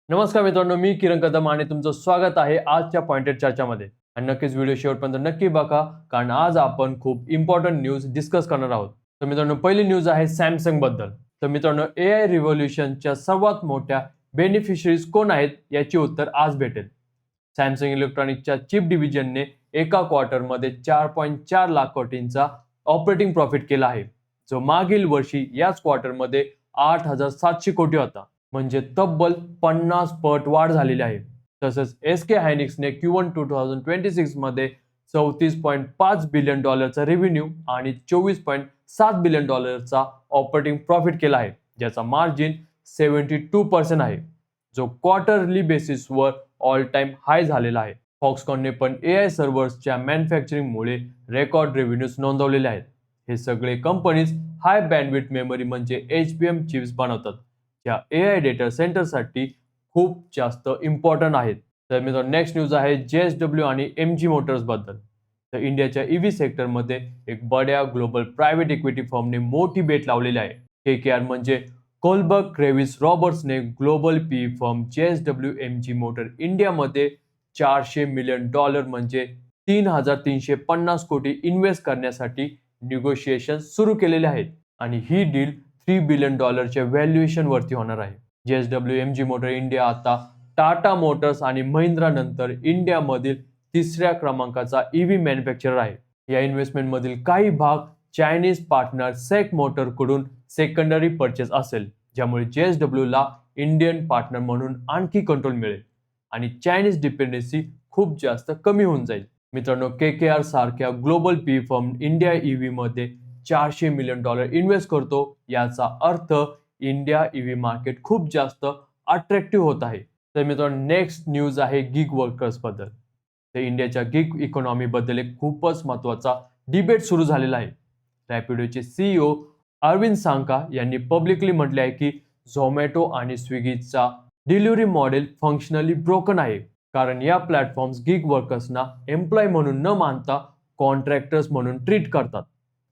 नमस्कार मित्रांनो, मी किरण कदम आणि तुमचं स्वागत आहे आजच्या पॉइंटेड चर्चामध्ये. आणि नक्कीच व्हिडिओ शेवटपर्यंत नक्की बघा, कारण आज आपण खूप इम्पॉर्टंट न्यूज डिस्कस करणार आहोत. तर मित्रांनो, पहिली न्यूज आहे सॅमसंग बद्दल. तर मित्रांनो, एआय रिव्होल्यूशनच्या सर्वात मोठ्या बेनिफिशरीज कोण आहेत याचे उत्तर आज भेटेल. सॅमसंग इलेक्ट्रॉनिक्सच्या चिप डिव्हिजनने एका क्वार्टरमध्ये 4.4 लाख कोटींचा ऑपरेटिंग प्रॉफिट केला आहे, जो मागील वर्षी याच क्वार्टरमध्ये 8,700 कोटी होता. म्हणजे तब्बल 50 पट वाढ झालेली आहे. तसंच एसके हायनिक्सने Q1 2026 मध्ये $34.5 बिलियन रेव्हेन्यू आणि $24.7 बिलियन ऑपरेटिंग प्रॉफिट केला आहे, ज्याचा मार्जिन 72% आहे, जो क्वार्टरली बेसिसवर ऑल टाइम हाय झालेला आहे. फॉक्सकॉनने पण एआय सर्व्हर्सच्या मॅन्युफॅक्चरिंगमुळे रेकॉर्ड रेव्हेन्यूज नोंदवलेले आहेत. हे सगळे कंपनीज हाय बँडविड्थ मेमरी म्हणजे HBM चिप्स बनवतात, ज्या एआय डेटा सेंटरसाठी खूप जास्त इम्पॉर्टंट आहेत. तर मित्रांनो, नेक्स्ट न्यूज आहे JSW आणि MG मोटर्स बद्दल. तर इंडियाच्या EV सेक्टरमध्ये एक बड्या ग्लोबल प्रायव्हेट इक्विटी फर्मने मोठी बेट लावलेली आहे. KKR म्हणजे कोलबर्ग क्रेव्हिस रॉबर्ट्सने global PE firm JSW MG motor इंडियामध्ये $400 मिलियन म्हणजे 3,350 कोटी इन्व्हेस्ट करण्यासाठी निगोशिएशन सुरू केलेले आहेत. आणि ही डील $3 बिलियन व्हॅल्युएशन वरती होणार आहे. JSW MG मोटर इंडिया आता टाटा मोटर्स आणि महिंद्रा नंतर इंडियामधील तिसऱ्या क्रमांकाचा EV मॅन्युफॅक्चरर आहे. या इन्व्हेस्टमेंट मधील काही भाग चायनीज पार्टनर सेक मोटर कडून सेकंडरी परचेस असेल, ज्यामुळे JSW ला इंडियन पार्टनर म्हणून आणखी कंट्रोल मिळेल आणि चायनीज डिपेंडन्सी खूप जास्त कमी होऊन जाईल. मित्रांनो, KKR सारख्या global PE firm India EV मध्ये $400 मिलियन इन्व्हेस्ट करतो, याचा अर्थ इंडिया EV मार्केट खूप जास्त अट्रॅक्टिव्ह होत आहे. तर मित्रांनो, नेक्स्ट न्यूज आहे गिग वर्कर्स बद्दल. तर इंडियाच्या गिग इकॉनॉमी बद्दल एक खूपच महत्वाचा डिबेट सुरू झालेला आहे. रॅपिडोचे CEO अरविंद सांका यांनी पब्लिकली म्हटले आहे की झोमॅटो आणि स्विगीचा डिलिव्हरी मॉडेल फंक्शनली ब्रोकन आहे, कारण या प्लॅटफॉर्म्स गिग वर्कर्सना एम्प्लॉय म्हणून न मानता कॉन्ट्रॅक्टर्स म्हणून ट्रीट करतात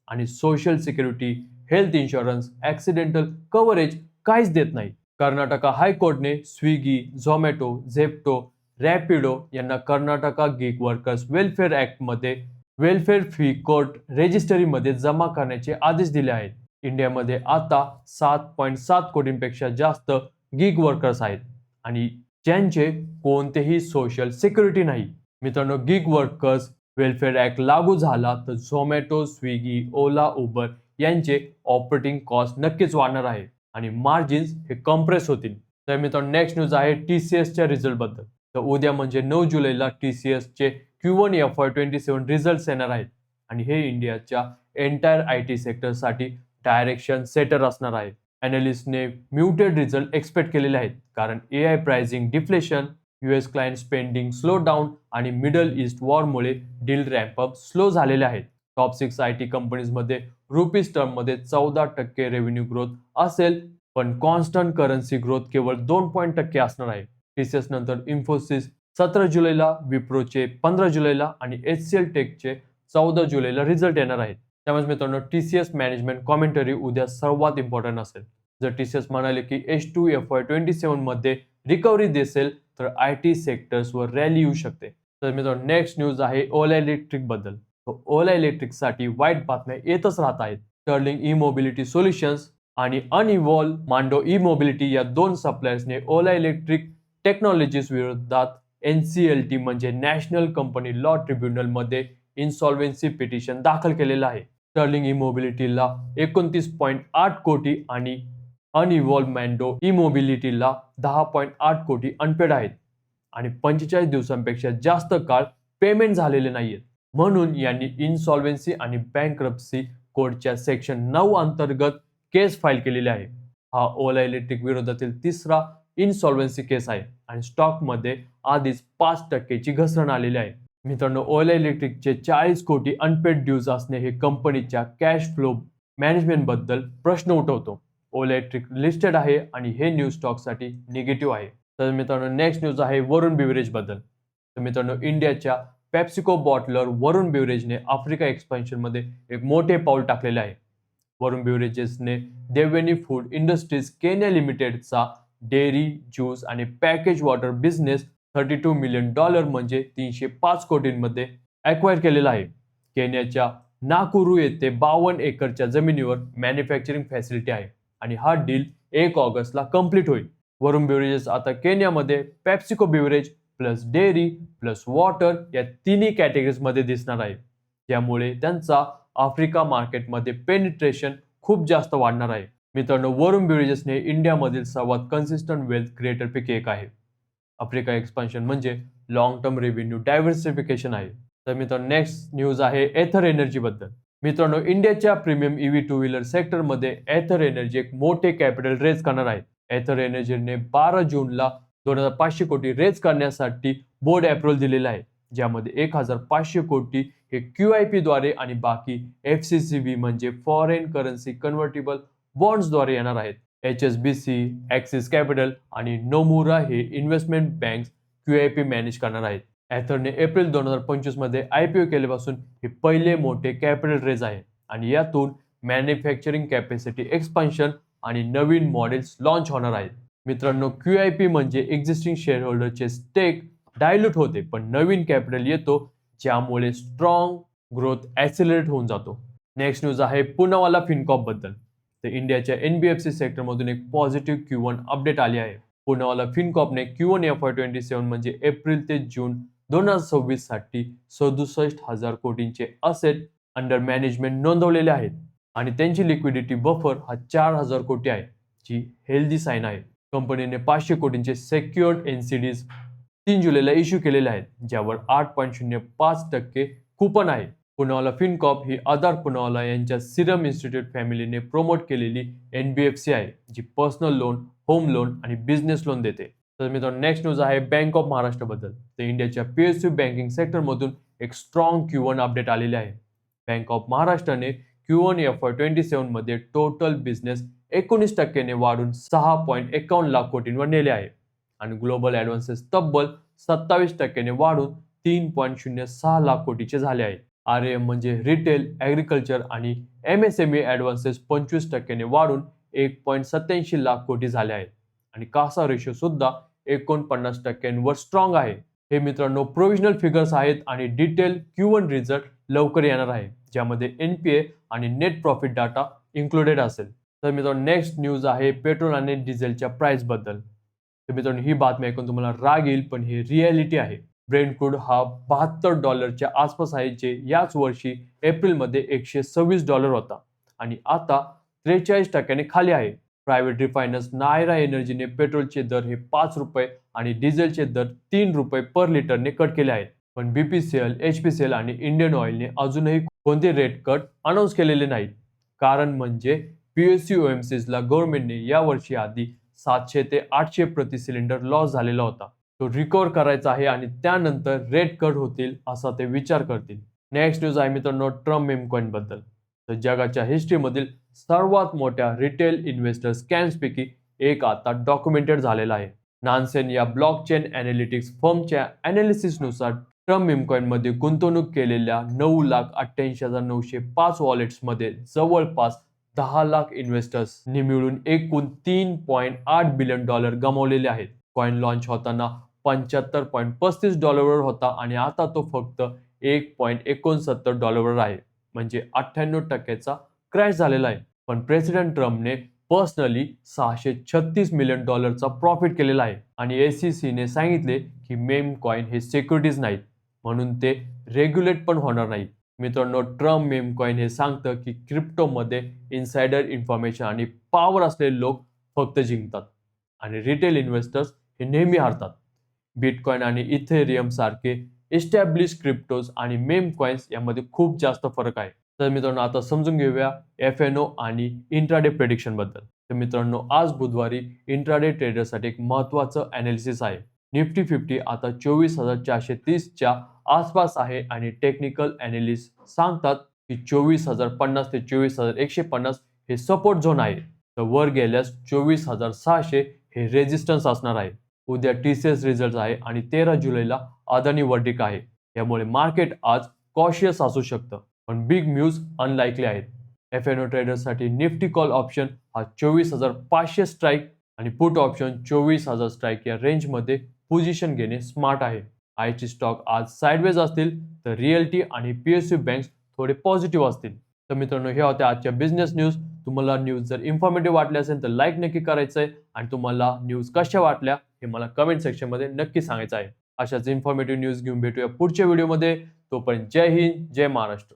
आणि social security, health insurance, accidental coverage काहीच देत नाही. कर्नाटका हायकोर्टने स्विगी, झोमॅटो, झेप्टो, रॅपिडो यांना कर्नाटका गिग वर्कर्स वेलफेअर ॲक्टमध्ये वेलफेअर फी कोर्ट रेजिस्ट्रीमध्ये जमा करण्याचे आदेश दिले आहेत. इंडियामध्ये आता 7.7 कोटींपेक्षा जास्त गिग वर्कर्स आहेत आणि ज्यांचे कोणतेही सोशल सिक्युरिटी नाही. मित्रांनो, गिग वर्कर्स वेलफेअर ॲक्ट लागू झाला तर झोमॅटो, स्विगी, ओला, उबर यांचे ऑपरेटिंग कॉस्ट नक्कीच वाढणार आहे आणि मार्जिन्स हे कम्प्रेस होतील. तर मित्रांनो, नेक्स्ट न्यूज आहे TCSच्या रिझल्ट बद्दल. तर उद्या म्हणजे 9 जुलैला TCSचे Q1 FY27 रिझल्ट्स येणार आहेत आणि हे इंडियाच्या एंटायर IT सेक्टरसाठी डायरेक्शन सेटर असणार आहे. अॅनालिस्टने म्युटेड रिझल्ट एक्सपेक्ट केलेले आहेत, कारण AI pricing deflation, US client spending slow down आणि मिडल ईस्ट वॉरमुळे डील रॅम्पअप स्लो झालेले आहेत. टॉप 6 IT कंपनीजमध्ये रुपीज टर्ममध्ये 14% रेव्हेन्यू ग्रोथ असेल, पण कॉन्स्टंट करन्सी ग्रोथ केवळ 2% असणार आहे. TCS नंतर इन्फोसिस 17 जुलैला, विप्रोचे 15 जुलैला आणि HCL टेकचे 14 जुलैला रिझल्ट येणार आहेत. त्यामुळे मित्रांनो, TCS मॅनेजमेंट कॉमेंटरी उद्या सर्वात इम्पॉर्टंट असेल. जर TCS म्हणाले की H2 FY27 मध्ये रिकव्हरी दिसेल तर IT सेक्टर्सवर रॅली येऊ शकते. तर मित्रांनो, नेक्स्ट न्यूज आहे ओला इलेक्ट्रिक बद्दल. ओला इलेक्ट्रिकसाठी वाईट बातम्या येतच राहत आहेत. स्टर्लिंग ई मोबिलिटी सोल्युशन्स आणि अनइव्हॉल्व मांडो ई मोबिलिटी या दोन सप्लायर्सने ओला इलेक्ट्रिक टेक्नॉलॉजीज विरोधात NCLT म्हणजे नॅशनल कंपनी लॉ ट्रिब्युनल मध्ये इन्सॉल्वेन्सी पिटिशन दाखल केलेलं आहे. स्टर्लिंग ई मोबिलिटीला 29.8 कोटी आणि अनइव्हॉल्व मांडो ई मोबिलिटीला 10.8 कोटी अनपेड आहेत आणि 45 दिवसांपेक्षा जास्त काळ पेमेंट झालेले नाहीयेत. म्हणून यांनी इन्सॉल्वेन्सी आणि बँक्रप्सी कोडच्या सेक्शन 9 अंतर्गत केस फाईल केलेली आहे. हा ओला इलेक्ट्रिक विरोधातील तिसरा इन्सॉल्वेन्सी केस आहे आणि स्टॉकमध्ये आधीच 5%ची घसरण आलेली आहे. मित्रांनो, ओला इलेक्ट्रिकचे 40 कोटी अनपेड ड्यूज असणे हे कंपनीच्या कॅश फ्लो मॅनेजमेंट बद्दल प्रश्न उठवतो. ओला इलेक्ट्रिक लिस्टेड आहे आणि हे न्यूज स्टॉकसाठी निगेटिव्ह आहे. तर मित्रांनो, नेक्स्ट न्यूज आहे वरुण बिव्हरेज बद्दल. तर मित्रांनो, इंडियाच्या पेप्सिको बॉटलर वरुण बिव्हरेजने आफ्रिका एक्सपान्शन मध्ये एक मोठे पाऊल टाकलेले आहे. वरुण बिव्हरेजेसने देवयानी फूड इंडस्ट्रीज केनिया लिमिटेडचा डेअरी, ज्यूस आणि पॅकेज वॉटर बिझनेस $32 मिलियन म्हणजे 305 कोटींमध्ये ॲक्वायर केलेला आहे. केन्याच्या नाकुरू येथे 52 एकरच्या जमिनीवर मॅन्युफॅक्चरिंग फॅसिलिटी आहे आणि हा डील 1 ऑगस्टला कंप्लीट होईल. वरुण बेव्हरेजेस आता केन्यामध्ये PepsiCo beverage plus dairy plus water या तिन्ही कॅटेगरीजमध्ये दिसणार आहे. त्यामुळे त्यांचा आफ्रिका मार्केटमध्ये पेनिट्रेशन खूप जास्त वाढणार आहे. मित्रांनो, वरुण बेव्हरेजेसने इंडियामधील सर्वात कन्सिस्टंट वेल्थ क्रिएटरपैकी एक आहे. आफ्रिका एक्सपान्शन म्हणजे लॉंग टर्म रेव्हेन्यू डायव्हर्सिफिकेशन आहे. तर मित्रांनो, नेक्स्ट न्यूज आहे एथर एनर्जी बद्दल. मित्रांनो, इंडियाच्या प्रीमियम ईव्ही टू व्हीलर सेक्टरमध्ये एथर एनर्जी एक मोठे कॅपिटल रेज करणार आहे. एथर एनर्जीने 12 जूनला 2500 कोटी रेज करण्यासाठी बोर्ड अप्रुव्हल दिलेला आहे, ज्यामध्ये 1500 कोटी हे QIP द्वारे आणि बाकी FCCB म्हणजे फॉरेन करन्सी कन्व्हर्टेबल बॉन्ड्सद्वारे येणार आहेत. HSBC, ॲक्सिस कॅपिटल आणि नोमुरा हे इन्व्हेस्टमेंट बँक्स QIP मॅनेज करणार आहेत. एथरने एप्रिल 2025 मध्ये IPO केल्यापासून हे पहिले मोठे कॅपिटल रेज आहे आणि यातून मॅन्युफॅक्चरिंग कॅपॅसिटी एक्सपान्शन आणि नवीन मॉडेल्स लॉन्च होणार आहेत. मित्रांनो, QIP म्हणजे एक्झिस्टिंग शेअरहोल्डरचे स्टेक डायल्यूट होते, पण नवीन कॅपिटल येतो, ज्यामुळे स्ट्रॉंग ग्रोथ ॲक्सिलरेट होऊन जातो. नेक्स्ट न्यूज आहे पूनावाला फिनकॉर्प बद्दल. तर इंडियाच्या NBFC सेक्टरमधून एक पॉझिटिव्ह Q1 अपडेट आली आहे. पूनावाला फिनकॉर्पने Q1 FY27 म्हणजे एप्रिल ते जून 2026 साठी 67,000 कोटींचे असेट अंडर मॅनेजमेंट नोंदवलेले आहेत आणि त्यांची लिक्विडिटी बफर हा 4,000 कोटी आहे, जी हेल्दी साईन आहे. कंपनीने 500 कोटींचे सेक्युअर्ड NCDs 3 जुलैला इश्यू केलेले आहेत, ज्यावर 8.05% कूपन आहे. पूनावाला फिनकॉर्प ही आधार पूनावाला यांच्या सिरम इन्स्टिट्यूट फॅमिलीने प्रमोट केलेली NBFC आहे, जी पर्सनल लोन, होम लोन आणि बिझनेस लोन देते. तर मित्रांनो, नेक्स्ट न्यूज आहे बँक ऑफ महाराष्ट्र बद्दल. तर इंडियाच्या PSU बँकिंग सेक्टरमधून एक स्ट्रॉंग Q1 अपडेट आलेले आहे. बँक ऑफ महाराष्ट्राने Q1 FY27 मध्ये टोटल बिझनेस 19% वाढून 6.51 लाख कोटींवर नेले आहे आणि ग्लोबल ॲडव्हान्सेस तब्बल 27% वाढून 3.06 लाख कोटीचे झाले आहे. RM म्हणजे रिटेल, ॲग्रिकल्चर आणि MSME ॲडव्हान्सेस 25% वाढून 1.87 लाख कोटी झाले आहेत आणि कासा रेशो सुद्धा 49% स्ट्रॉंग आहे. हे मित्रांनो प्रोव्हिजनल फिगर्स आहेत आणि डिटेल Q1 रिझल्ट लवकर येणार आहे, ज्यामध्ये NPA आणि नेट प्रॉफिट डाटा इन्क्लुडेड असेल. तर मित्रांनो, नेक्स्ट न्यूज आहे पेट्रोल आणि डिझेलच्या प्राइस बद्दल. तर मित्रांनो, ही बातमी ऐकून तुम्हाला राग येईल, पण ही रिॲलिटी आहे. ब्रेंट क्रूड हा $72 आसपास आहे, जे याच वर्षी एप्रिलमध्ये $126 होता आणि आता 43% खाली आहे. प्रायव्हेट रिफायनर्स नायरा एनर्जीने पेट्रोलचे दर हे ₹5 आणि डिझेलचे दर ₹3 पर लिटरने कट केले आहेत. पण BPCL, HPCL आणि इंडियन ऑइलने अजूनही कोणते रेट कट अनाऊन्स केलेले नाहीत. कारण म्हणजे PSU OMCsला गव्हर्नमेंटने या वर्षी आधी 700 ते 800 प्रति सिलेंडर लॉस झालेला होता. तो रिकव्हर करायचा आहे आणि त्यानंतर रेट कट होतील असा ते विचार करतील. नेक्स्ट न्यूज आहे मित्रांनो ट्रम्प मेम कॉइन बद्दल. तर जगाच्या हिस्ट्रीमधील सर्वात मोठ्या रिटेल इन्व्हेस्टर स्कॅम्सपैकी एक आता डॉक्युमेंटेड झालेला आहे. नानसेन या ब्लॉकचेन एनालिटिक्स फर्मच्या अनालिसिसनुसार ट्रम्प मेमकॉइनमध्ये गुंतवणूक केलेल्या 9,88,905 वॉलेट्समध्ये जवळपास 10 लाख इन्व्हेस्टर्सनी मिळून एकूण $3.8 बिलियन गमावलेले आहेत. कॉइन लॉन्च होताना $75.35 वर होता आणि आता तो फक्त $1.69 वर आहे, म्हणजे 98% क्रॅश झालेला आहे. पण प्रेसिडेंट ट्रम्पने पर्सनली $636 मिलियन प्रॉफिट केलेला आहे आणि SECने सांगितले की मेम कॉइन हे सिक्युरिटीज नाहीत, म्हणून ते रेग्युलेट पण होणार नाहीत. मित्रांनो, ट्रम्प मेम कॉइन हे सांगतं की क्रिप्टोमध्ये इन्सायडर इन्फॉर्मेशन आणि पॉवर असलेले लोक फक्त जिंकतात आणि रिटेल इन्व्हेस्टर्स हे नेहमी हारतात. बिटकॉइन आणि इथेरियम सारखे एस्टॅब्लिश क्रिप्टोज आणि मेम कॉइन्स यामध्ये खूप जास्त फरक आहे. तर मित्रांनो, आता समजून घेऊया FNO आणि इंट्राडे प्रेडिक्शन बद्दल. तर मित्रांनो, आज बुधवारी इंट्राडे ट्रेडरसाठी एक महत्त्वाचं अनालिसिस आहे. निफ्टी 50 आता 24,430च्या आसपास आहे आणि टेक्निकल अनालिस्ट सांगतात की 24,050 ते 24,150 हे सपोर्ट झोन आहे. तर वर गेल्यास 24,600 हे रेजिस्टन्स असणार आहे. उद्या TCS रिझल्ट आहे आणि 13 जुलैला अदानी वर्डिक आहे. यामुळे मार्केट आज कॉशियस असू शकतं, पण बिग न्यूज अनलाइकली आहेत. FNO ट्रेडर्ससाठी निफ्टी कॉल ऑप्शन हा 24,500 स्ट्राईक आणि पुट ऑप्शन 24,000 स्ट्राईक या रेंजमध्ये पोझिशन घेणे स्मार्ट आहे. आयची स्टॉक आज साइडवेज असतील तर रिअल्टी आणि PSU बँक्स थोडे पॉझिटिव्ह असतील. तर मित्रांनो, हे होत्या आजच्या बिझनेस न्यूज. तुम्हाला न्यूज जर इन्फॉर्मेटिव्ह वाटले असेल तर लाईक नक्की करायचं आहे आणि तुम्हाला न्यूज कशा वाटल्या हे मला कमेंट सेक्शनमध्ये नक्की सांगायचं आहे. अशाच इन्फॉर्मेटिव्ह न्यूज घेऊन भेटूया पुढच्या व्हिडिओमध्ये. तोपर्यंत जय हिंद, जय महाराष्ट्र.